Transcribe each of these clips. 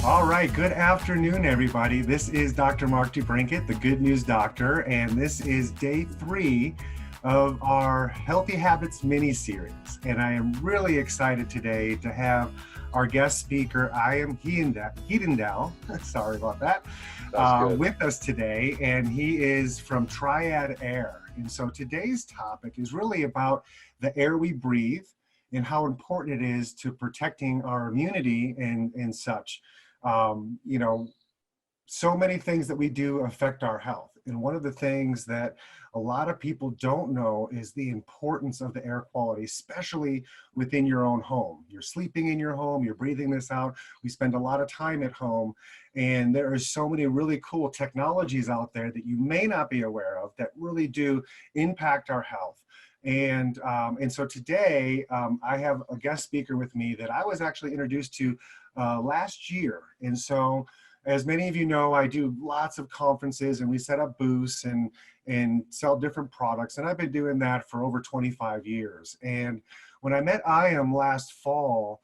All right, good afternoon, everybody. This is Dr. Mark DeBrinket, the Good News Doctor, and this is day 3 of our Healthy Habits mini-series. And I am really excited today to have our guest speaker, Iam Hedendal, sorry about that, with us today, and he is from Triad Air. And so today's topic is really about the air we breathe and how important it is to protecting our immunity and such. You know, so many things that we do affect our health. And one of the things that a lot of people don't know is the importance of the air quality, especially within your own home. You're sleeping in your home, you're breathing this out. We spend a lot of time at home, and there are so many really cool technologies out there that you may not be aware of that really do impact our health. And so today I have a guest speaker with me that I was actually introduced to last year. And so, as many of you know, I do lots of conferences and we set up booths and sell different products. And I've been doing that for over 25 years. And when I met Iam last fall,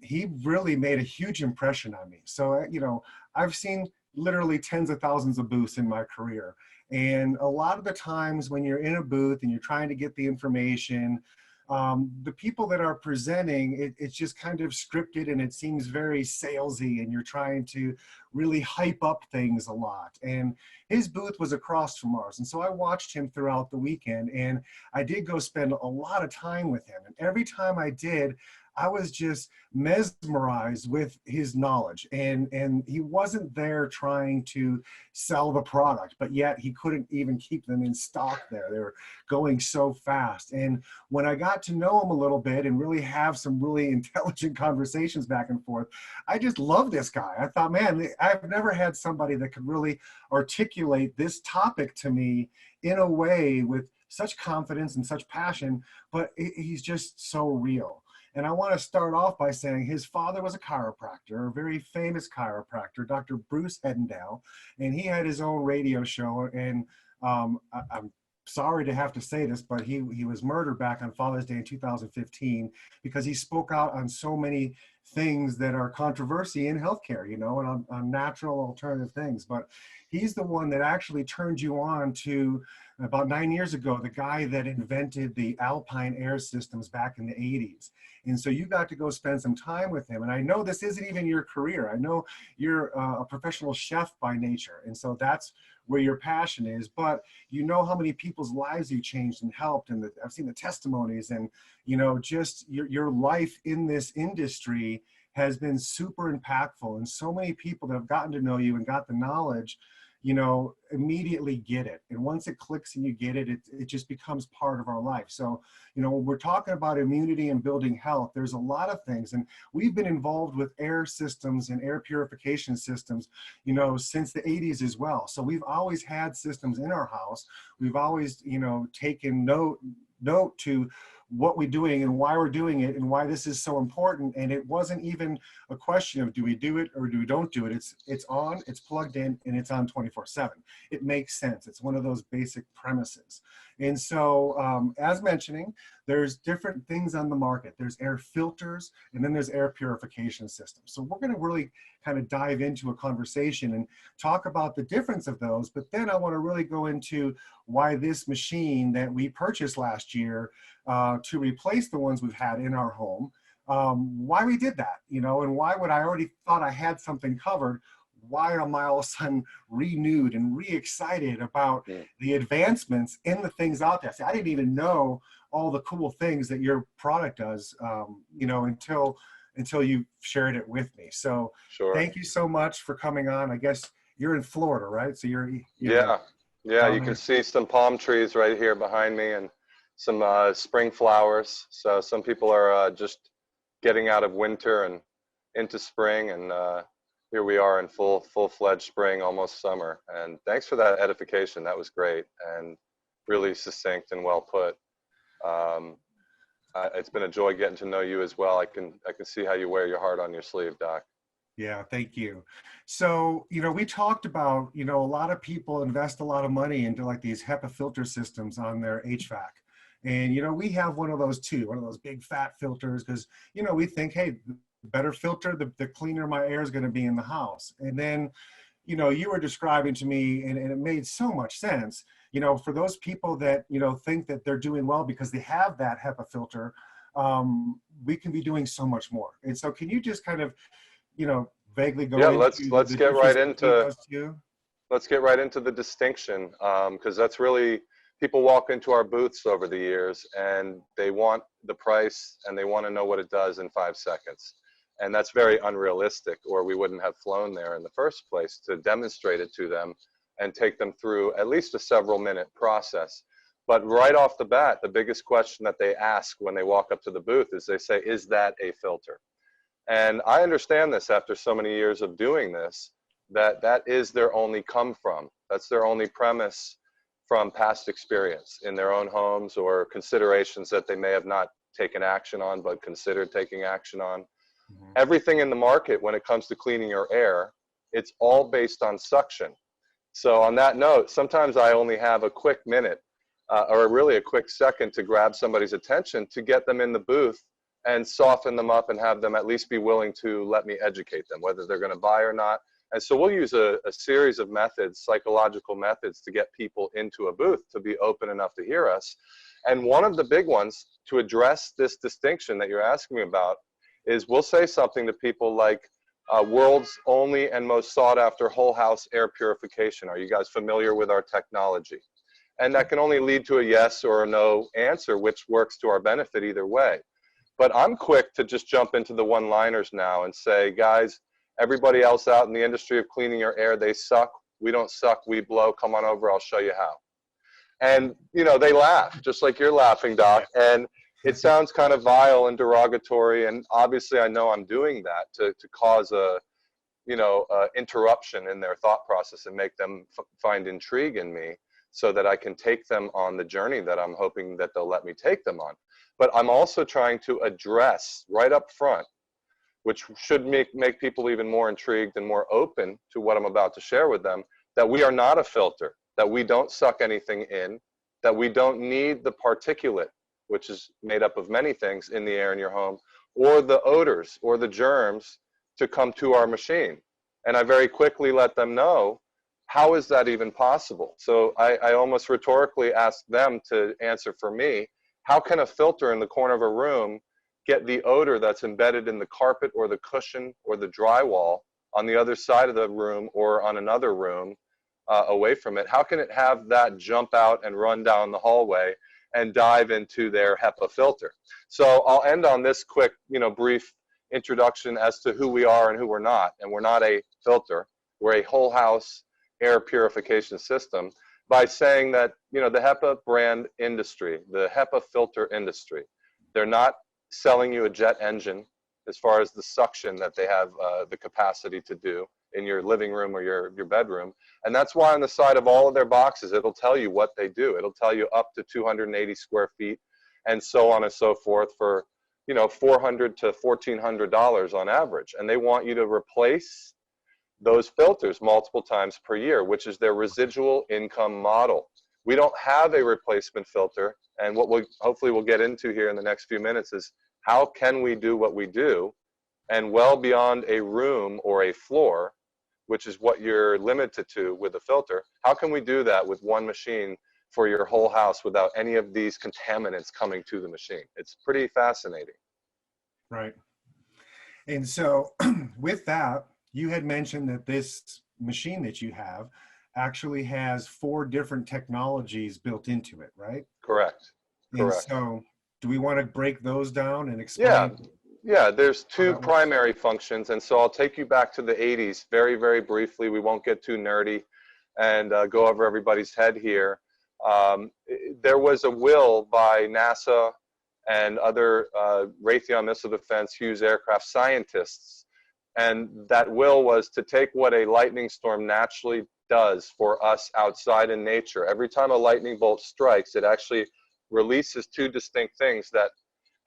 he really made a huge impression on me. So, you know, I've seen literally tens of thousands of booths in my career. And a lot of the times when you're in a booth and you're trying to get the information, the people that are presenting, it's just kind of scripted and it seems very salesy, and you're trying to really hype up things a lot. And his booth was across from ours. And so I watched him throughout the weekend, and I did go spend a lot of time with him. And every time I did, I was just mesmerized with his knowledge, and he wasn't there trying to sell the product, but yet he couldn't even keep them in stock there. They were going so fast. And when I got to know him a little bit and really have some really intelligent conversations back and forth, I just love this guy. I thought, man, I've never had somebody that could really articulate this topic to me in a way with such confidence and such passion, but he's just so real. And I want to start off by saying his father was a chiropractor, a very famous chiropractor, Dr. Bruce Hedendal, and he had his own radio show. And I'm sorry to have to say this, but he was murdered back on Father's Day in 2015 because he spoke out on so many things that are controversy in healthcare, you know, and on natural alternative things. But he's the one that actually turned you on to, about 9 years ago, the guy that invented the Alpine air systems back in the 80s. And so you got to go spend some time with him. And I know this isn't even your career. I know you're a professional chef by nature. And so that's where your passion is. But you know how many people's lives you changed and helped. And I've seen the testimonies, and, you know, just your life in this industry has been super impactful. And so many people that have gotten to know you and got the knowledge, you know, immediately get it. And once it clicks and you get it, it just becomes part of our life. So, you know, when we're talking about immunity and building health, there's a lot of things. And we've been involved with air systems and air purification systems, you know, since the 80s as well. So we've always had systems in our house. We've always, you know, taken note to what we're doing and why we're doing it and why this is so important. And it wasn't even a question of do we do it or do we don't do it. It's on, it's plugged in, and it's on 24/7. It makes sense. It's one of those basic premises. And so as mentioning, there's different things on the market. There's air filters, and then there's air purification systems. So we're going to really kind of dive into a conversation and talk about the difference of those. But then I want to really go into why this machine that we purchased last year to replace the ones we've had in our home, why we did that, you know, and why would I already thought I had something covered, why am I all of a sudden renewed and re-excited about the advancements in the things out there? See, I didn't even know all the cool things that your product does, you know, until you shared it with me. So Thank you so much for coming on. I guess you're in Florida, right? So you're yeah, you can see some palm trees right here behind me and some spring flowers. So some people are just getting out of winter and into spring, and here we are in full-fledged spring, almost summer. And thanks for that edification. That was great and really succinct and well put. It's been a joy getting to know you as well. I can see how you wear your heart on your sleeve, Doc. Yeah, thank you. So, you know, we talked about, you know, a lot of people invest a lot of money into like these HEPA filter systems on their HVAC. And, you know, we have one of those too, one of those big fat filters, because, you know, we think, hey, better filter, the cleaner my air is going to be in the house. And then, you know, you were describing to me, and it made so much sense, you know, for those people that, you know, think that they're doing well because they have that HEPA filter, we can be doing so much more. And so can you just kind of, you know, vaguely go Yeah, into let's the get difference right between into those two? let's get right into the distinction, because that's really, people walk into our booths over the years and they want the price and they want to know what it does in 5 seconds. And that's very unrealistic, or we wouldn't have flown there in the first place to demonstrate it to them and take them through at least a several minute process. But right off the bat, the biggest question that they ask when they walk up to the booth is they say, is that a filter? And I understand this after so many years of doing this, that that is their only come from. That's their only premise from past experience in their own homes or considerations that they may have not taken action on, but considered taking action on. Everything in the market when it comes to cleaning your air, it's all based on suction. So on that note, sometimes I only have a quick minute or really a quick second to grab somebody's attention to get them in the booth and soften them up and have them at least be willing to let me educate them, whether they're going to buy or not. And so we'll use a series of methods, psychological methods, to get people into a booth to be open enough to hear us. And one of the big ones to address this distinction that you're asking me about is we'll say something to people like world's only and most sought after whole house air purification. Are you guys familiar with our technology? And that can only lead to a yes or a no answer, which works to our benefit either way. But I'm quick to just jump into the one-liners now and say, guys, everybody else out in the industry of cleaning your air, they suck. We don't suck, we blow. Come on over, I'll show you how. And, you know, they laugh, just like you're laughing, Doc. And it sounds kind of vile and derogatory. And obviously I know I'm doing that to cause a, you know, interruption in their thought process and make them find intrigue in me so that I can take them on the journey that I'm hoping that they'll let me take them on. But I'm also trying to address right up front, which should make people even more intrigued and more open to what I'm about to share with them, that we are not a filter, that we don't suck anything in, that we don't need the particulate, which is made up of many things in the air in your home, or the odors or the germs to come to our machine. And I very quickly let them know, how is that even possible? So I almost rhetorically ask them to answer for me, how can a filter in the corner of a room get the odor that's embedded in the carpet or the cushion or the drywall on the other side of the room or on another room away from it? How can it have that jump out and run down the hallway and dive into their HEPA filter? So I'll end on this quick, you know, brief introduction as to who we are and who we're not. And we're not a filter. We're a whole house air purification system, by saying that, you know, the HEPA brand industry, the HEPA filter industry, they're not selling you a jet engine as far as the suction that they have the capacity to do in your living room or your bedroom. And that's why on the side of all of their boxes, it'll tell you what they do. It'll tell you up to 280 square feet and so on and so forth for, you know, $400 to $1,400 on average. And they want you to replace those filters multiple times per year, which is their residual income model. We don't have a replacement filter. And what hopefully we'll get into here in the next few minutes is how can we do what we do, and well beyond a room or a floor, which is what you're limited to with a filter, how can we do that with one machine for your whole house without any of these contaminants coming to the machine? It's pretty fascinating. Right. And so with that, you had mentioned that this machine that you have actually has 4 different technologies built into it, right? Correct. And Correct. so do we want to break those down and explain? Yeah, there's 2 primary functions. And so I'll take you back to the 80s very, very briefly. We won't get too nerdy and go over everybody's head here. There was a will by NASA and other Raytheon Missile Defense Hughes aircraft scientists. And that will was to take what a lightning storm naturally does for us outside in nature. Every time a lightning bolt strikes, it actually releases 2 distinct things that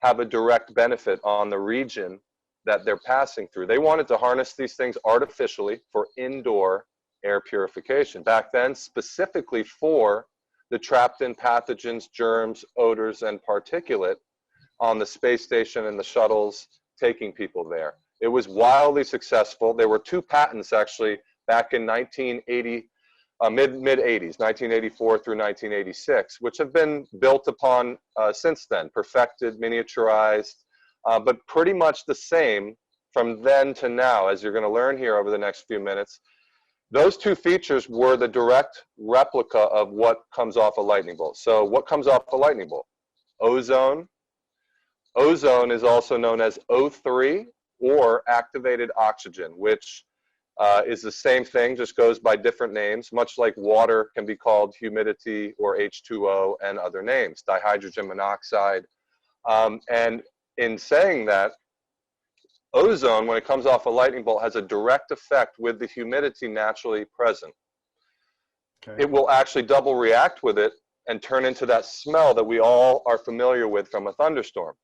have a direct benefit on the region that they're passing through. They wanted to harness these things artificially for indoor air purification. Back then, specifically for the trapped in pathogens, germs, odors, and particulate on the space station and the shuttles taking people there. It was wildly successful. There were 2 patents actually back in 1980, mid-80s, 1984 through 1986, which have been built upon since then, perfected, miniaturized, but pretty much the same from then to now, as you're going to learn here over the next few minutes. Those 2 features were the direct replica of what comes off a lightning bolt. So what comes off a lightning bolt? Ozone. Ozone is also known as O3 or activated oxygen, which is the same thing, just goes by different names, much like water can be called humidity or H2O and other names, dihydrogen monoxide. And in saying that, ozone, when it comes off a lightning bolt, has a direct effect with the humidity naturally present. Okay. It will actually double react with it and turn into that smell that we all are familiar with from a thunderstorm.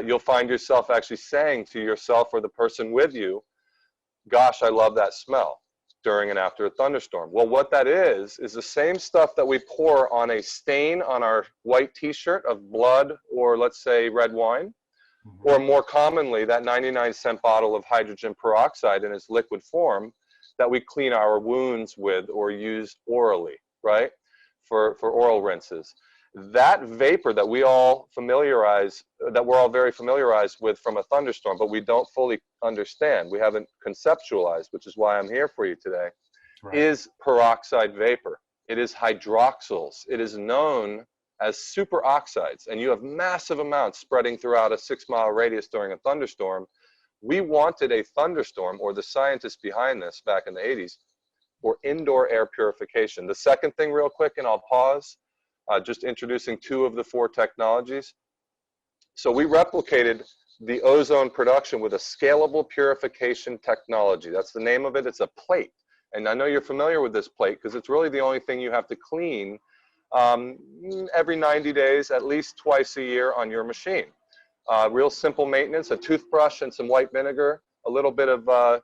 You'll find yourself actually saying to yourself or the person with you, gosh, I love that smell during and after a thunderstorm. Well, what that is the same stuff that we pour on a stain on our white t-shirt of blood or let's say red wine, or more commonly, that 99-cent bottle of hydrogen peroxide in its liquid form that we clean our wounds with or use orally, right, for oral rinses. That vapor that we all that we're all very familiarized with from a thunderstorm, but we don't fully understand, we haven't conceptualized, which is why I'm here for you today, right, is peroxide vapor. It is hydroxyls. It is known as superoxides, and you have massive amounts spreading throughout a 6-mile radius during a thunderstorm. We wanted a thunderstorm, or the scientists behind this back in the 80s, for indoor air purification. The second thing real quick, and I'll pause, just introducing 2 of the 4 technologies. So we replicated the ozone production with a scalable purification technology. That's the name of it. It's a plate. And I know you're familiar with this plate because it's really the only thing you have to clean every 90 days, at least twice a year on your machine. Real simple maintenance, a toothbrush and some white vinegar, a little bit of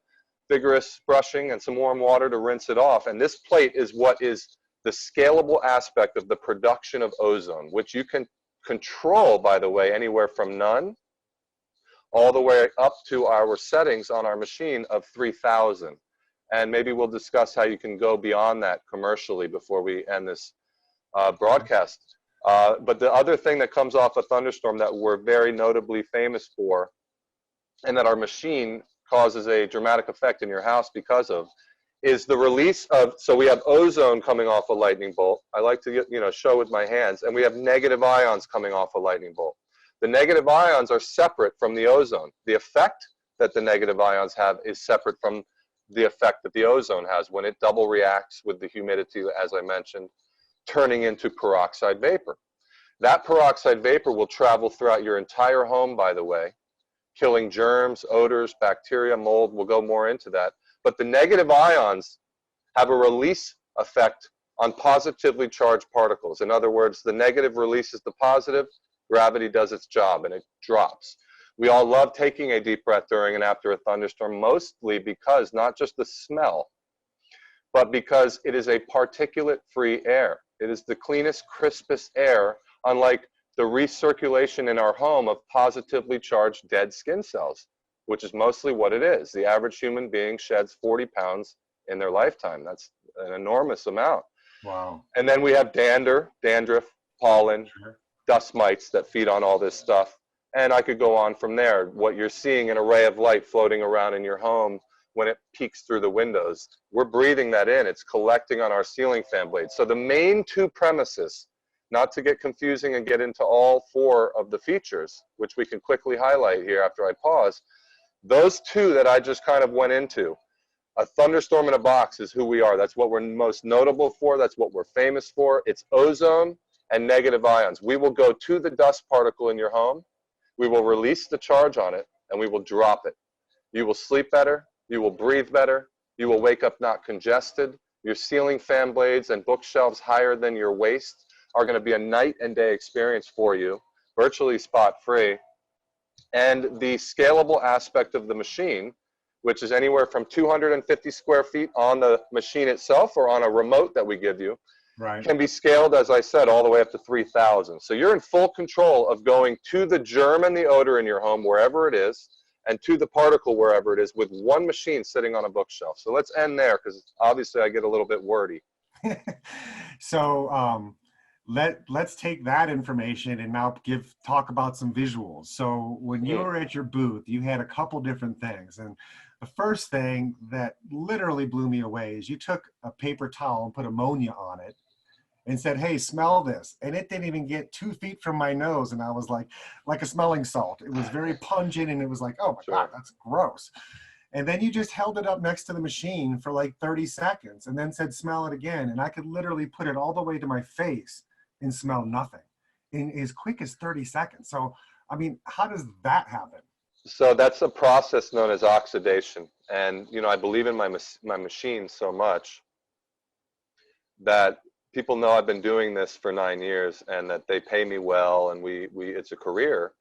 vigorous brushing and some warm water to rinse it off. And this plate is what is the scalable aspect of the production of ozone, which you can control, by the way, anywhere from none all the way up to our settings on our machine of 3,000. And maybe we'll discuss how you can go beyond that commercially before we end this broadcast. But the other thing that comes off a thunderstorm that we're very notably famous for, and that our machine causes a dramatic effect in your house because of, is the release of, so we have ozone coming off a lightning bolt. I like to show with my hands, and we have negative ions coming off a lightning bolt. The negative ions are separate from the ozone. The effect that the negative ions have is separate from the effect that the ozone has when it double reacts with the humidity, as I mentioned, turning into peroxide vapor. That peroxide vapor will travel throughout your entire home, by the way, killing germs, odors, bacteria, mold. We'll go more into that. But the negative ions have a release effect on positively charged particles. In other words, the negative releases the positive, gravity does its job, and it drops. We all love taking a deep breath during and after a thunderstorm, mostly because not just the smell, but because it is a particulate-free air. It is the cleanest, crispest air, unlike the recirculation in our home of positively charged dead skin cells, which is mostly what it is. The average human being sheds 40 pounds in their lifetime. That's an enormous amount. Wow. And then we have dander, dandruff, pollen, dust mites that feed on all this stuff. And I could go on from there. What you're seeing, an array of light floating around in your home when it peeks through the windows, we're breathing that in. It's collecting on our ceiling fan blades. So the main 2 premises, not to get confusing and get into all 4 of the features, which we can quickly highlight here after I pause, those 2 that I just kind of went into, a thunderstorm in a box is who we are. That's what we're most notable for. That's what we're famous for. It's ozone and negative ions. We will go to the dust particle in your home. We will release the charge on it, and we will drop it. You will sleep better. You will breathe better. You will wake up not congested. Your ceiling fan blades and bookshelves higher than your waist are going to be a night and day experience for you, virtually spot-free. And the scalable aspect of the machine, which is anywhere from 250 square feet on the machine itself or on a remote that we give you, right, can be scaled, as I said, all the way up to 3,000. So you're in full control of going to the germ and the odor in your home, wherever it is, and to the particle wherever it is with one machine sitting on a bookshelf. So let's end there, because obviously I get a little bit wordy. So let's take that information and now talk about some visuals. So when you were at your booth, you had a couple different things, and the first thing that literally blew me away is you took a paper towel and put ammonia on it and said, "Hey, smell this," and it didn't even get 2 feet from my nose, and I was like a smelling salt. It was very pungent, and it was like, oh my God, that's gross. And then you just held it up next to the machine for like 30 seconds and then said, "Smell it again." And I could literally put it all the way to my face and smell nothing in as quick as 30 seconds. So, I mean, how does that happen? So that's a process known as oxidation. And, you know, I believe in my machine so much that people know I've been doing this for 9 years and that they pay me well, and it's a career,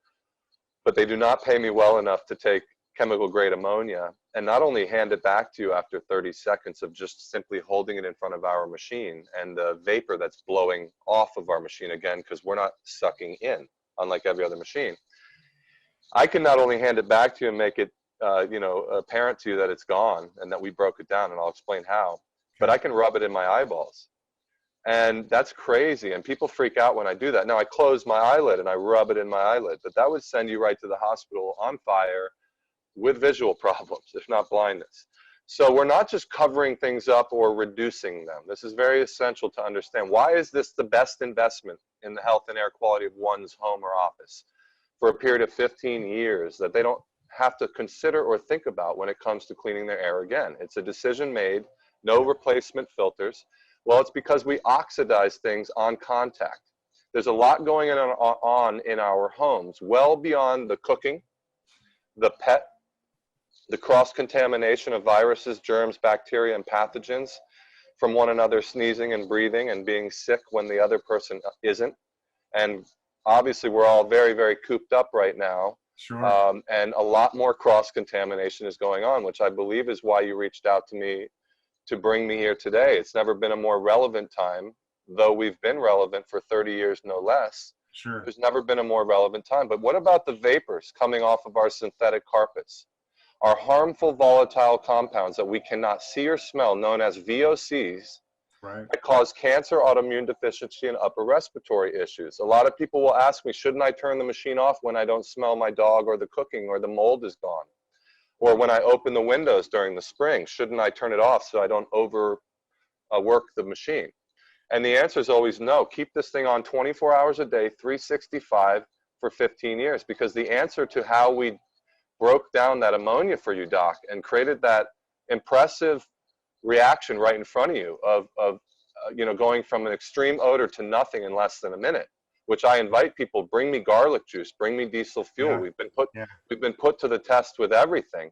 but they do not pay me well enough to take chemical grade ammonia and not only hand it back to you after 30 seconds of just simply holding it in front of our machine and the vapor that's blowing off of our machine, again, because we're not sucking in, unlike every other machine. I can not only hand it back to you and make it, apparent to you that it's gone and that we broke it down, and I'll explain how, but I can rub it in my eyeballs. And that's crazy. And people freak out when I do that. Now, I close my eyelid and I rub it in my eyelid, but that would send you right to the hospital on fire with visual problems, if not blindness. So we're not just covering things up or reducing them. This is very essential to understand. Why is this the best investment in the health and air quality of one's home or office for a period of 15 years that they don't have to consider or think about when it comes to cleaning their air again? It's a decision made, no replacement filters. Well, it's because we oxidize things on contact. There's a lot going on in our homes, well beyond the cooking, the pet, the cross-contamination of viruses, germs, bacteria, and pathogens from one another sneezing and breathing and being sick when the other person isn't. And obviously, we're all very, very cooped up right now. Sure. And a lot more cross-contamination is going on, which I believe is why you reached out to me to bring me here today. It's never been a more relevant time, though we've been relevant for 30 years, no less. Sure. There's never been a more relevant time. But what about the vapors coming off of our synthetic carpets? Our harmful volatile compounds that we cannot see or smell, known as VOCs, right, that cause cancer, autoimmune deficiency, and upper respiratory issues. A lot of people will ask me, shouldn't I turn the machine off when I don't smell my dog or the cooking or the mold is gone? Or when I open the windows during the spring, shouldn't I turn it off so I don't overwork the machine? And the answer is always no. Keep this thing on 24 hours a day, 365 for 15 years, because the answer to how we broke down that ammonia for you, Doc, and created that impressive reaction right in front of you of going from an extreme odor to nothing in less than a minute, which I invite people, bring me garlic juice, bring me diesel fuel. Yeah. We've been put to the test with everything.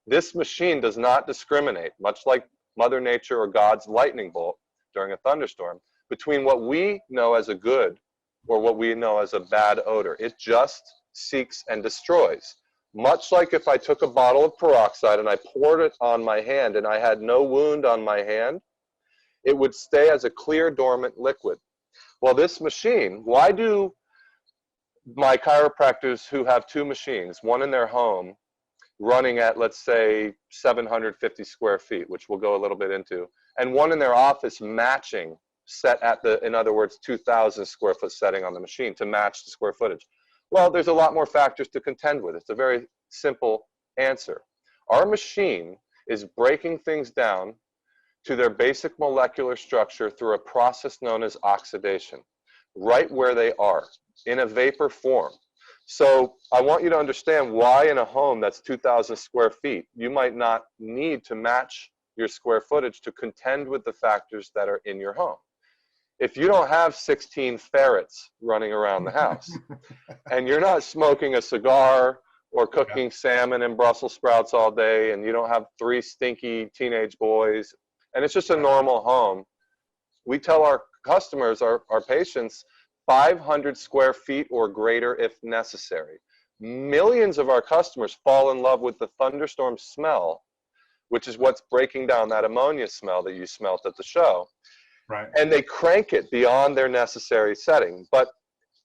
This machine does not discriminate, much like Mother Nature or God's lightning bolt during a thunderstorm, between what we know as a good or what we know as a bad odor. It just seeks and destroys. Much like if I took a bottle of peroxide and I poured it on my hand and I had no wound on my hand, it would stay as a clear, dormant liquid. Well, this machine, why do my chiropractors who have 2 machines, one in their home, running at, let's say, 750 square feet, which we'll go a little bit into, and one in their office matching, set at in other words, 2,000 square foot setting on the machine to match the square footage? Well, there's a lot more factors to contend with. It's a very simple answer. Our machine is breaking things down to their basic molecular structure through a process known as oxidation, right where they are, in a vapor form. So I want you to understand why in a home that's 2,000 square feet, you might not need to match your square footage to contend with the factors that are in your home. If you don't have 16 ferrets running around the house and you're not smoking a cigar or cooking salmon and Brussels sprouts all day, and you don't have 3 stinky teenage boys, and it's just a normal home, we tell our customers, our patients, 500 square feet or greater if necessary. Millions of our customers fall in love with the thunderstorm smell, which is what's breaking down that ammonia smell that you smelt at the show. right. And they crank it beyond their necessary setting. But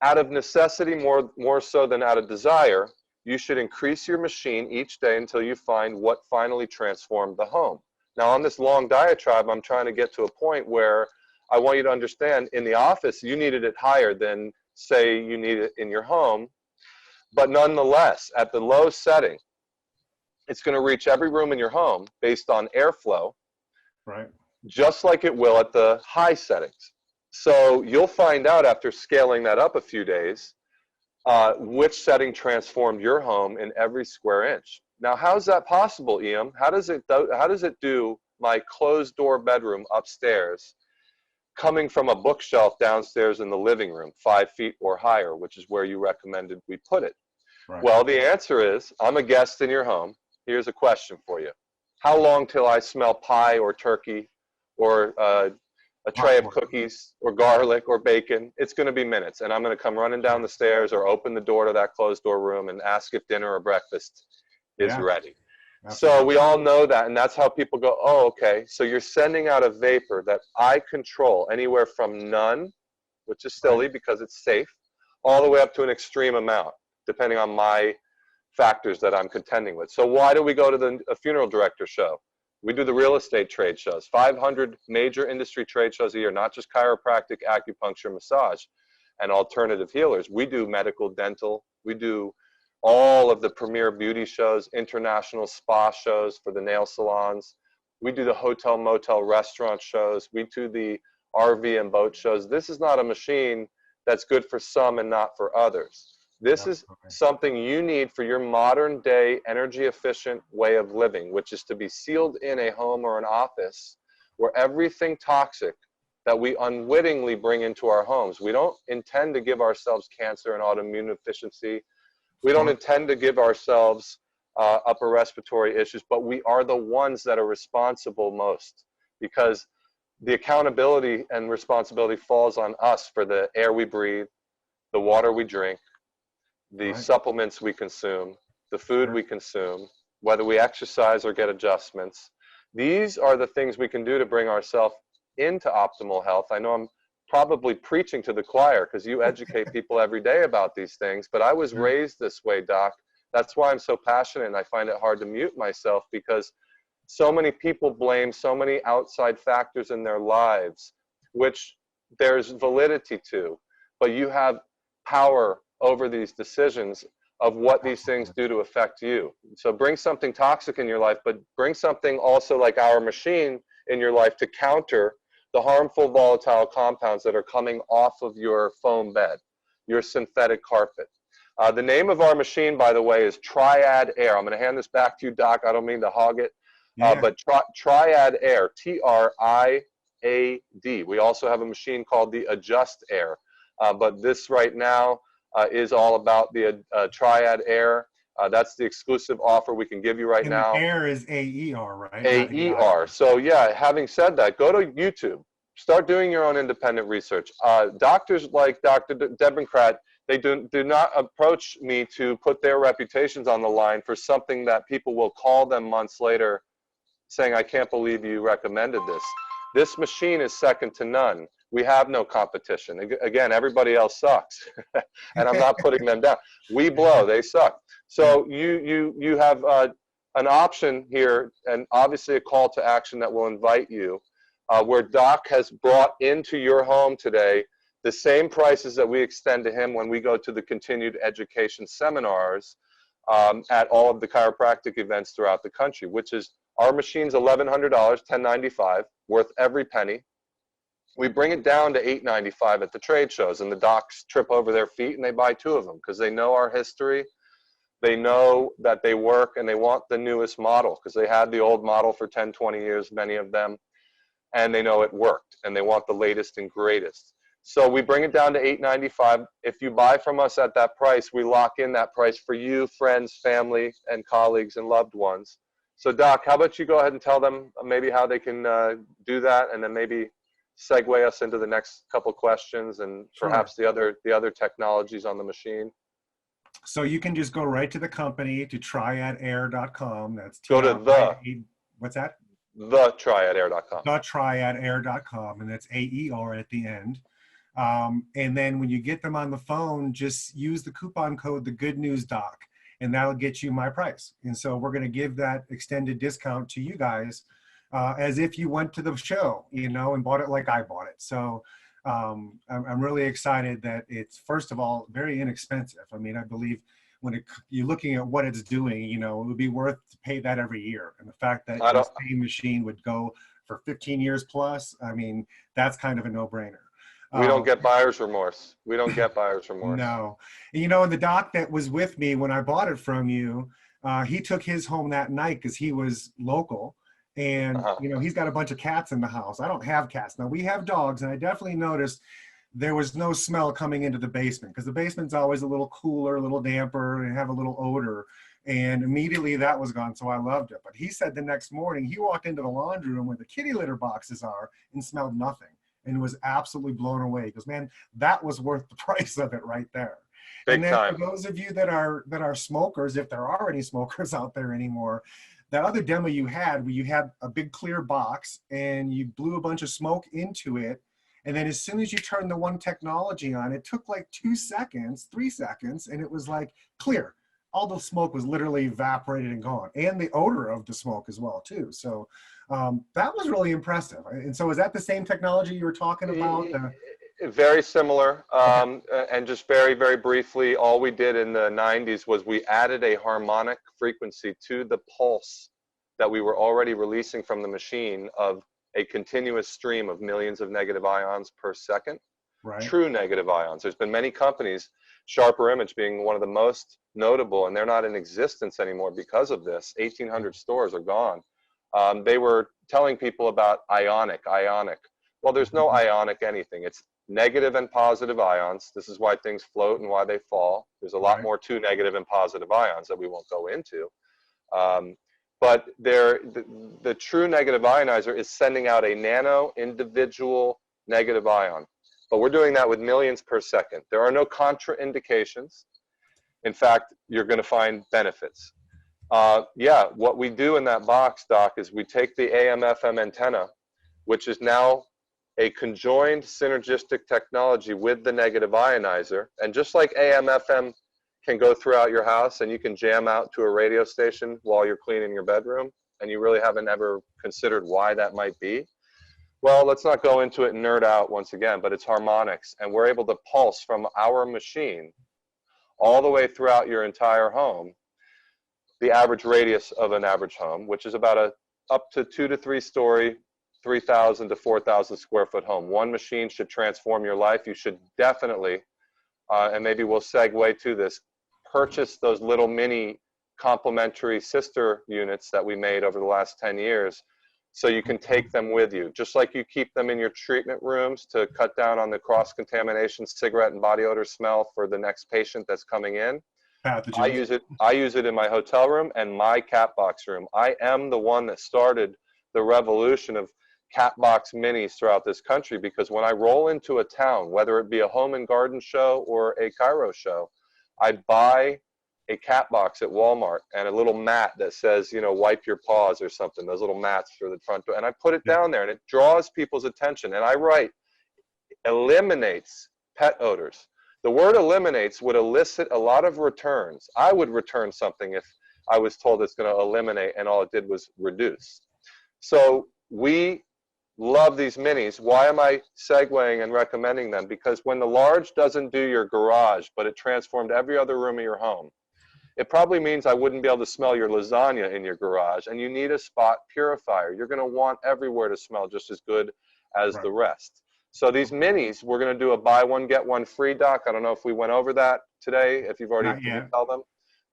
out of necessity, more so than out of desire, you should increase your machine each day until you find what finally transformed the home. Now, on this long diatribe, I'm trying to get to a point where I want you to understand in the office, you needed it higher than, say, you need it in your home. But nonetheless, at the low setting, it's going to reach every room in your home based on airflow, right? Just like it will at the high settings. So you'll find out after scaling that up a few days, which setting transformed your home in every square inch. Now, how's that possible, Iam? How does it do my closed door bedroom upstairs coming from a bookshelf downstairs in the living room, 5 feet or higher, which is where you recommended we put it? Right. Well, the answer is, I'm a guest in your home. Here's a question for you. How long till I smell pie or turkey or a tray of cookies or garlic or bacon? It's going to be minutes, and I'm going to come running down the stairs or open the door to that closed door room and ask if dinner or breakfast is ready. Absolutely. So we all know that, and that's how people go, oh, okay, so you're sending out a vapor that I control anywhere from none, which is silly because it's safe, all the way up to an extreme amount, depending on my factors that I'm contending with. So why do we go to a funeral director show? We do the real estate trade shows, 500 major industry trade shows a year, not just chiropractic, acupuncture, massage, and alternative healers. We do medical, dental. We do all of the premier beauty shows, international spa shows for the nail salons. We do the hotel, motel, restaurant shows. We do the RV and boat shows. This is not a machine that's good for some and not for others. This is something you need for your modern day energy efficient way of living, which is to be sealed in a home or an office where everything toxic that we unwittingly bring into our homes. We don't intend to give ourselves cancer and autoimmune deficiency. We don't intend to give ourselves upper respiratory issues, but we are the ones that are responsible most, because the accountability and responsibility falls on us for the air we breathe, the water we drink, the supplements we consume, the food we consume, whether we exercise or get adjustments. These are the things we can do to bring ourselves into optimal health. I know I'm probably preaching to the choir because you educate people every day about these things, but I was raised this way, Doc. That's why I'm so passionate, and I find it hard to mute myself, because so many people blame so many outside factors in their lives, which there's validity to, but you have power over these decisions of what these things do to affect you. So bring something toxic in your life, but bring something also like our machine in your life to counter the harmful volatile compounds that are coming off of your foam bed, your synthetic carpet. The name of our machine, by the way, is Triad Air. I'm going to hand this back to you, Doc. I don't mean to hog it, but Triad Air, Triad. We also have a machine called the Adjust Air, but this right now is all about the Triad Air. That's the exclusive offer we can give you right now. The air is AER, right? AER. So yeah, having said that, go to YouTube. Start doing your own independent research. Doctors like Dr. Debenkrat, they do not approach me to put their reputations on the line for something that people will call them months later saying, I can't believe you recommended this. This machine is second to none. We have no competition. Again, everybody else sucks. And I'm not putting them down. We blow, they suck. So you have an option here, and obviously a call to action that will invite you, where Doc has brought into your home today the same prices that we extend to him when we go to the continued education seminars at all of the chiropractic events throughout the country, which is our machine's $1,100, $1,095, worth every penny. We bring it down to $895 at the trade shows, and the docs trip over their feet and they buy 2 of them because they know our history. They know that they work, and they want the newest model because they had the old model for 10, 20 years, many of them, and they know it worked, and they want the latest and greatest. So we bring it down to $895. If you buy from us at that price, we lock in that price for you, friends, family, and colleagues and loved ones. So Doc, how about you go ahead and tell them maybe how they can do that, and then maybe segue us into the next couple questions and perhaps the other technologies on the machine. So you can just go right to the company, to triadair.com. That's go to what's that? The triadair.com. The triadair.com, and that's AER at the end. And then when you get them on the phone, just use the coupon code, the Good News Doc. and that'll get you my price. And so we're going to give that extended discount to you guys as if you went to the show, you know, and bought it like I bought it. So I'm really excited that it's, first of all, very inexpensive. I mean, I believe when you're looking at what it's doing, you know, it would be worth to pay that every year. And the fact that the same machine would go for 15 years plus, I mean, that's kind of a no-brainer. We don't get buyer's remorse. We don't get buyer's remorse. No. You know, and the doc that was with me when I bought it from you, he took his home that night because he was local. And, you know, he's got a bunch of cats in the house. I don't have cats. Now, we have dogs, and I definitely noticed there was no smell coming into the basement because the basement's always a little cooler, a little damper, and have a little odor. And immediately that was gone, so I loved it. But he said the next morning he walked into the laundry room where the kitty litter boxes are and smelled nothing and was absolutely blown away. He goes, man, that was worth the price of it right there. Big and then time. For those of you that are smokers, if there are any smokers out there anymore, that other demo you had where you had a big clear box and you blew a bunch of smoke into it, and then as soon as you turned the one technology on, it took like 2 seconds, 3 seconds, and it was like clear. All the smoke was literally evaporated and gone, and the odor of the smoke as well too. So that was really impressive. And so is that the same technology you were talking about? Very similar. And just very, very briefly, all we did in the 90s was we added a harmonic frequency to the pulse that we were already releasing from the machine of a continuous stream of millions of negative ions per second. Right. True negative ions. There's been many companies, Sharper Image being one of the most notable, and they're not in existence anymore because of this. 1,800 stores are gone. They were telling people about ionic. Well, there's no ionic anything. It's negative and positive ions. This is why things float and why they fall. There's a lot more to negative and positive ions that we won't go into. But the true negative ionizer is sending out a nano individual negative ion. But we're doing that with millions per second. There are no contraindications. In fact, you're going to find benefits. Yeah, what we do in that box, Doc, is we take the AM/FM antenna, which is now a conjoined synergistic technology with the negative ionizer. And just like AM/FM can go throughout your house and you can jam out to a radio station while you're cleaning your bedroom, and you really haven't ever considered why that might be. Well, let's not go into it and nerd out once again, but it's harmonics. And we're able to pulse from our machine all the way throughout your entire home, the average radius of an average home, which is about up to 2 to 3 story, 3,000 to 4,000 square foot home. One machine should transform your life. You should definitely, and maybe we'll segue to this, purchase those little mini complementary sister units that we made over the last 10 years so you can take them with you. Just like you keep them in your treatment rooms to cut down on the cross-contamination cigarette and body odor smell for the next patient that's coming in. I use it in my hotel room and my cat box room. I am the one that started the revolution of cat box minis throughout this country, because when I roll into a town, whether it be a home and garden show or a Cairo show, I buy a cat box at Walmart and a little mat that says, you know, wipe your paws or something, those little mats for the front door. And I put it down there and it draws people's attention. And I write, eliminates pet odors. The word eliminates would elicit a lot of returns. I would return something if I was told it's going to eliminate and all it did was reduce. So we love these minis. Why am I segueing and recommending them? Because when the large doesn't do your garage, but it transformed every other room of your home, it probably means I wouldn't be able to smell your lasagna in your garage, and you need a spot purifier. You're going to want everywhere to smell just as good as the rest. So these minis, we're going to do a buy one, get one free, Doc. I don't know if we went over that today, if you've already tell them.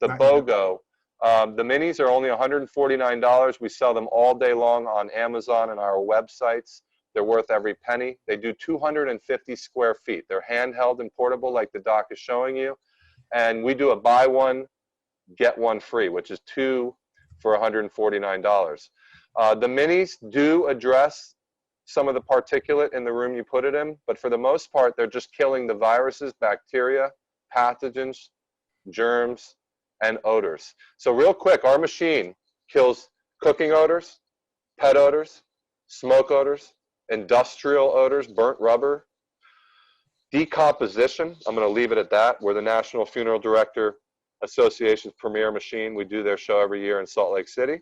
The BOGO. The minis are only $149. We sell them all day long on Amazon and our websites. They're worth every penny. They do 250 square feet. They're handheld and portable like the doc is showing you. And we do a buy one, get one free, which is 2 for $149. The minis do address some of the particulate in the room you put it in, but for the most part, they're just killing the viruses, bacteria, pathogens, germs, and odors. So real quick, our machine kills cooking odors, pet odors, smoke odors, industrial odors, burnt rubber, decomposition. I'm going to leave it at that. We're the National Funeral Director Association's premier machine. We do their show every year in Salt Lake City.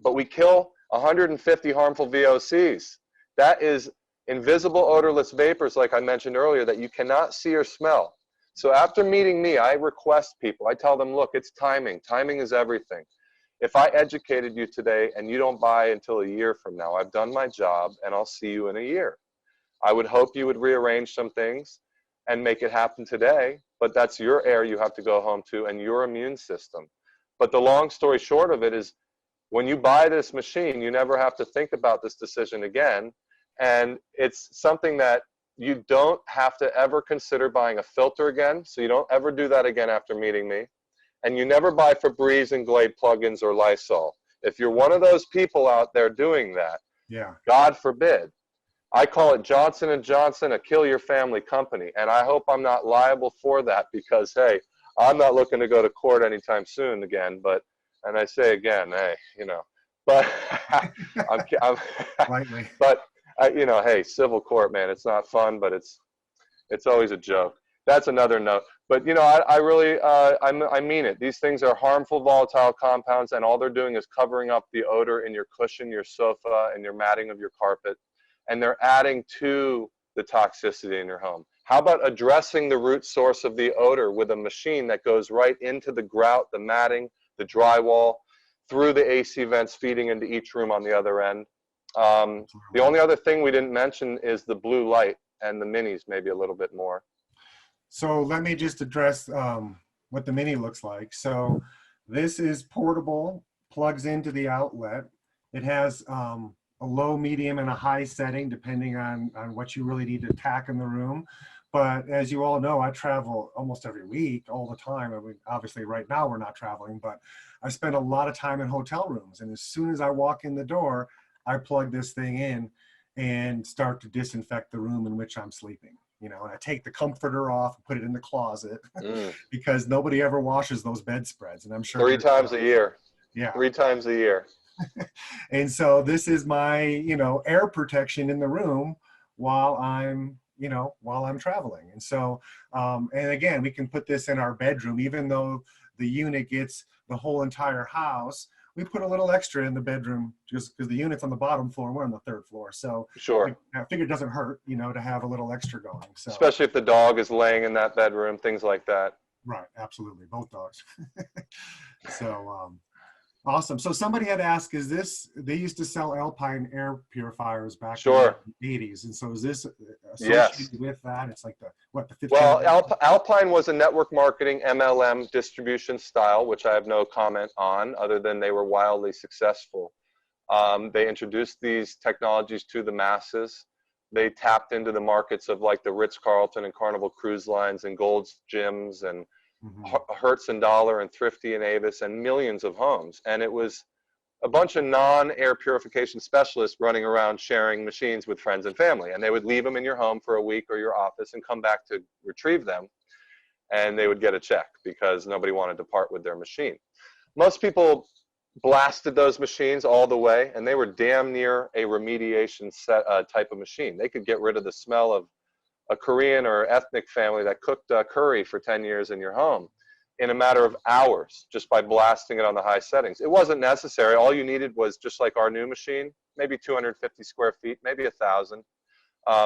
But we kill 150 harmful VOCs. That is invisible odorless vapors, like I mentioned earlier, that you cannot see or smell. So after meeting me, I request people, I tell them, look, it's timing. Timing is everything. If I educated you today and you don't buy until a year from now, I've done my job and I'll see you in a year. I would hope you would rearrange some things and make it happen today, but that's your air you have to go home to and your immune system. But the long story short of it is, when you buy this machine, you never have to think about this decision again. And it's something that you don't have to ever consider buying a filter again. So you don't ever do that again after meeting me. And you never buy Febreze and Glade plugins or Lysol. If you're one of those people out there doing that, yeah, God forbid. I call it Johnson & Johnson, a kill your family company. And I hope I'm not liable for that because, hey, I'm not looking to go to court anytime soon again. But, and I say again, hey, you know, but I'm lightly. but you know, hey, civil court, man, it's not fun, but it's always a joke. That's another note. But you know, I really I mean it. These things are harmful, volatile compounds, and all they're doing is covering up the odor in your cushion, your sofa, and your matting of your carpet, and they're adding to the toxicity in your home. How about addressing the root source of the odor with a machine that goes right into the grout, the matting, the drywall, through the AC vents feeding into each room on the other end. The only other thing we didn't mention is the blue light and the minis, maybe a little bit more. So let me just address what the mini looks like. So this is portable, plugs into the outlet. It has a low, medium, and a high setting, depending on what you really need to tack in the room. But as you all know, I travel almost every week, all the time. I mean, obviously right now we're not traveling, but I spend a lot of time in hotel rooms. And as soon as I walk in the door, I plug this thing in and start to disinfect the room in which I'm sleeping. You know, and I take the comforter off and put it in the closet because nobody ever washes those bedspreads. And I'm sure 3 times a year. Yeah. 3 times a year. And so this is my, you know, air protection in the room while I'm, you know, while I'm traveling. And so, and again, we can put this in our bedroom, even though the unit gets the whole entire house. We put a little extra in the bedroom just because the unit's on the bottom floor and we're on the 3rd floor. So sure, I figure it doesn't hurt, you know, to have a little extra going. So especially if the dog is laying in that bedroom, things like that. Right, absolutely, both dogs. So awesome. So somebody had asked, is this, they used to sell Alpine air purifiers back sure. in the 80s. And so is this Yes. associated with that? It's like the 15? Well, Alpine was a network marketing MLM distribution style, which I have no comment on other than they were wildly successful. They introduced these technologies to the masses. They tapped into the markets of like the Ritz-Carlton and Carnival Cruise Lines and Gold's Gyms and Hertz and Dollar and Thrifty and Avis and millions of homes. And it was a bunch of non-air purification specialists running around sharing machines with friends and family. And they would leave them in your home for a week or your office and come back to retrieve them. And they would get a check because nobody wanted to part with their machine. Most people blasted those machines all the way, and they were damn near a remediation type of machine. They could get rid of the smell of a Korean or ethnic family that cooked curry for 10 years in your home in a matter of hours just by blasting it on the high settings. It wasn't necessary. All you needed was just like our new machine, maybe 250 square feet, maybe 1,000.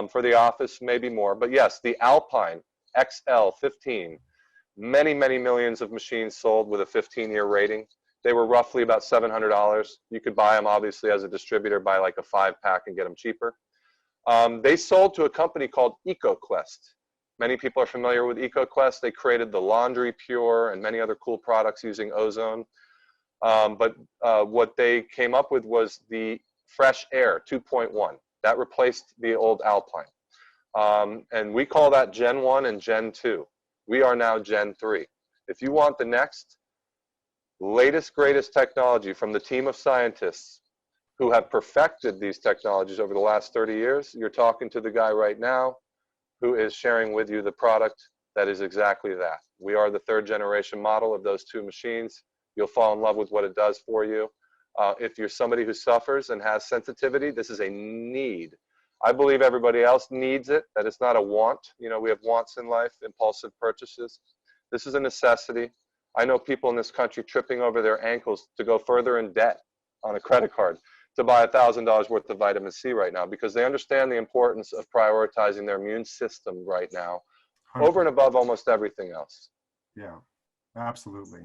For the office, maybe more. But yes, the Alpine XL15, many, many millions of machines sold with a 15-year rating. They were roughly about $700. You could buy them, obviously, as a distributor, buy like a 5-pack and get them cheaper. They sold to a company called EcoQuest. Many people are familiar with EcoQuest. They created the Laundry Pure and many other cool products using ozone. But what they came up with was the Fresh Air 2.1. That replaced the old Alpine. And we call that Gen 1 and Gen 2. We are now Gen 3. If you want the next latest, greatest technology from the team of scientists who have perfected these technologies over the last 30 years, you're talking to the guy right now who is sharing with you the product that is exactly that. We are the 3rd generation model of those 2 machines. You'll fall in love with what it does for you. If you're somebody who suffers and has sensitivity, this is a need. I believe everybody else needs it, that it's not a want. You know, we have wants in life, impulsive purchases. This is a necessity. I know people in this country tripping over their ankles to go further in debt on a credit card to buy $1,000 worth of vitamin C right now, because they understand the importance of prioritizing their immune system right now over and 100%. above almost everything else. Yeah. Absolutely.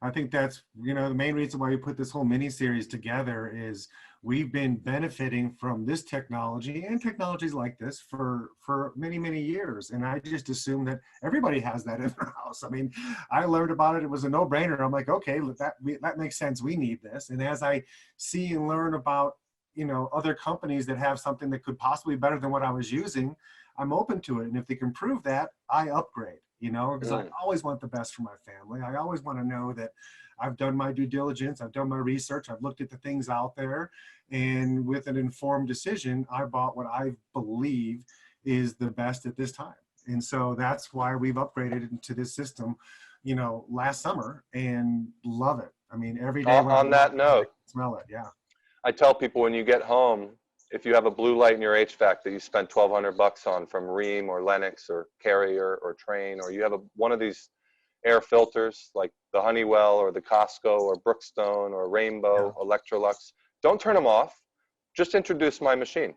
I think that's, the main reason why we put this whole mini series together is we've been benefiting from this technology and technologies like this for many, many years. And I just assume that everybody has that in their house. I mean, I learned about it. It was a no-brainer. I'm like, okay, that makes sense. We need this. And as I see and learn about, other companies that have something that could possibly be better than what I was using, I'm open to it. And if they can prove that, I upgrade. Because I always want the best for my family. I always want to know that I've done my due diligence, I've done my research, I've looked at the things out there, and with an informed decision, I bought what I believe is the best at this time. And so that's why we've upgraded into this system, last summer, and love it. I mean, every day when On that note, I smell it, yeah. I tell people when you get home, if you have a blue light in your HVAC that you spent $1,200 on from Rheem or Lennox or Carrier or Trane, or you have one of these air filters like the Honeywell or the Costco or Brookstone or Rainbow, Electrolux, don't turn them off. Just introduce my machine.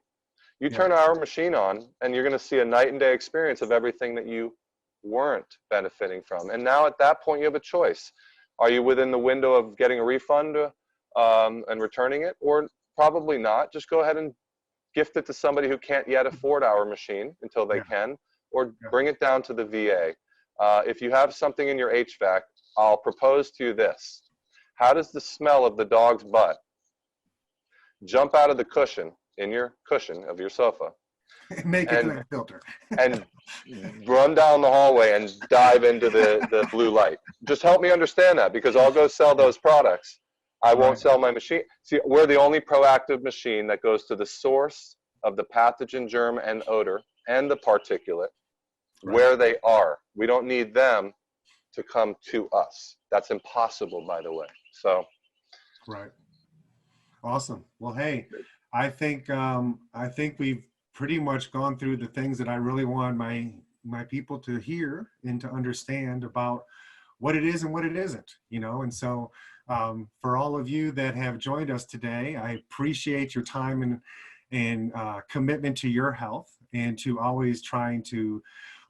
You turn our machine on and you're going to see a night and day experience of everything that you weren't benefiting from. And now at that point you have a choice. Are you within the window of getting a refund and returning it? Or probably not. Just go ahead and gift it to somebody who can't yet afford our machine until they can, or bring it down to the VA. If you have something in your HVAC, I'll propose to you this. How does the smell of the dog's butt jump out of the cushion, in your cushion of your sofa, Make it to that filter. and run down the hallway and dive into the blue light? Just help me understand that, because I'll go sell those products. I won't sell my machine. See, we're the only proactive machine that goes to the source of the pathogen, germ, and odor, and the particulate, where they are. We don't need them to come to us. That's impossible, by the way. So. Right. Awesome. Well, hey, I think we've pretty much gone through the things that I really want my people to hear and to understand about what it is and what it isn't, and so for all of you that have joined us today, I appreciate your time and commitment to your health, and to always trying to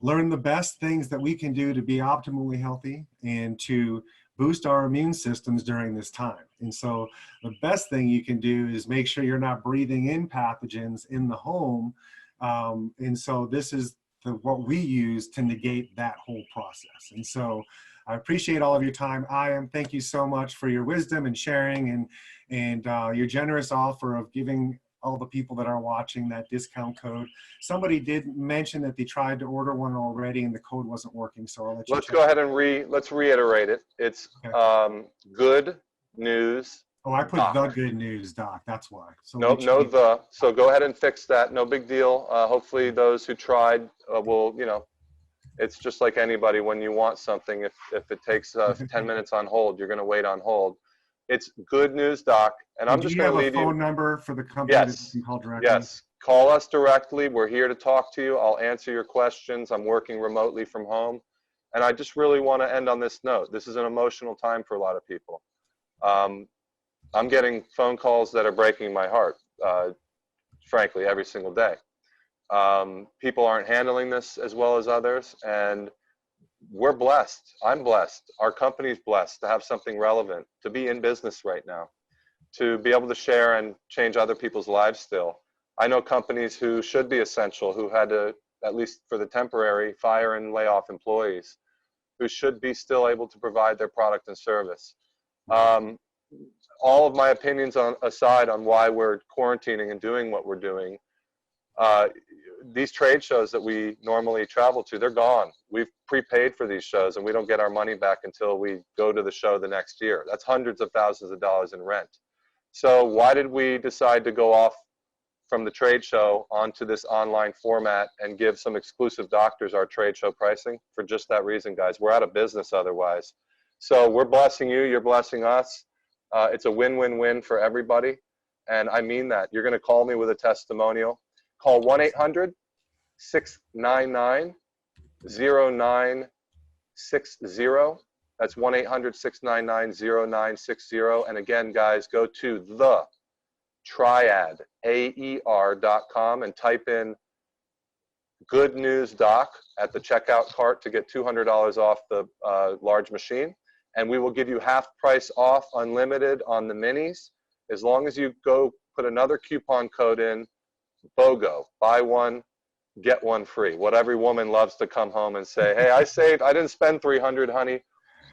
learn the best things that we can do to be optimally healthy and to boost our immune systems during this time. And so the best thing you can do is make sure you're not breathing in pathogens in the home. And so this is what we use to negate that whole process. And so I appreciate all of your time. Iam, thank you so much for your wisdom and sharing, and your generous offer of giving all the people that are watching that discount code. Somebody did mention that they tried to order one already and the code wasn't working, so I'll let you Let's check. go ahead and let's reiterate it. It's Good News. Oh, I put the Good News Doc, that's why. So so go ahead and fix that. No big deal. Hopefully those who tried will, it's just like anybody. When you want something, if it takes 10 minutes on hold, you're going to wait on hold. It's Good News Doc, and I'm just going to leave you. Do you have a phone number for the company that you can call directly? Yes, call us directly. We're here to talk to you. I'll answer your questions. I'm working remotely from home, and I just really want to end on this note. This is an emotional time for a lot of people. I'm getting phone calls that are breaking my heart, frankly, every single day. People aren't handling this as well as others, and we're blessed. I'm blessed. Our company's blessed to have something relevant, to be in business right now, to be able to share and change other people's lives still. I know companies who should be essential, who had to, at least for the temporary, fire and lay off employees, who should be still able to provide their product and service. All of my opinions aside on why we're quarantining and doing what we're doing, these trade shows that we normally travel to, they're gone. We've prepaid for these shows and we don't get our money back until we go to the show the next year. That's hundreds of thousands of dollars in rent. So why did we decide to go off from the trade show onto this online format and give some exclusive doctors our trade show pricing? For just that reason, guys. We're out of business otherwise. So we're blessing you, you're blessing us. It's a win-win-win for everybody. And I mean that. You're going to call me with a testimonial. Call 1-800-699-0960. That's 1-800-699-0960. And again, guys, go to the Triad, AER.com, and type in Good News Doc at the checkout cart to get $200 off the large machine. And we will give you half price off, unlimited on the minis, as long as you go put another coupon code in, BOGO, buy one, get one free. What every woman loves to come home and say, hey, I didn't spend 300, honey.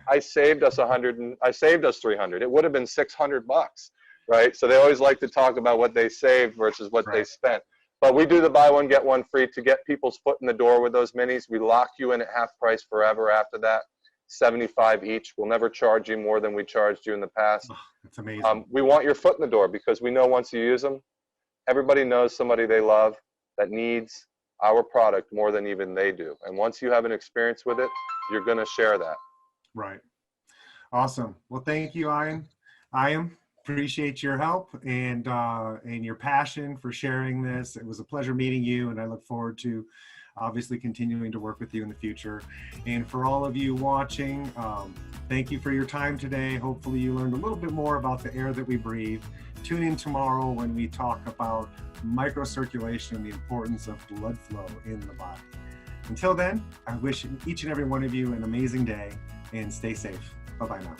I saved us 100 and I saved us 300. It would have been 600 bucks, right? So they always like to talk about what they saved versus what they spent. But we do the buy one, get one free to get people's foot in the door with those minis. We lock you in at half price forever after that. 75 each. We'll never charge you more than we charged you in the past. Oh, that's amazing. We want your foot in the door because we know once you use them, everybody knows somebody they love that needs our product more than even they do. And once you have an experience with it, you're going to share that. Right. Awesome. Well, thank you, Iam. Iam, appreciate your help and your passion for sharing this. It was a pleasure meeting you, and I look forward to obviously continuing to work with you in the future. And for all of you watching, thank you for your time today. Hopefully you learned a little bit more about the air that we breathe. Tune in tomorrow when we talk about microcirculation and the importance of blood flow in the body. Until then, I wish each and every one of you an amazing day and stay safe. Bye-bye now.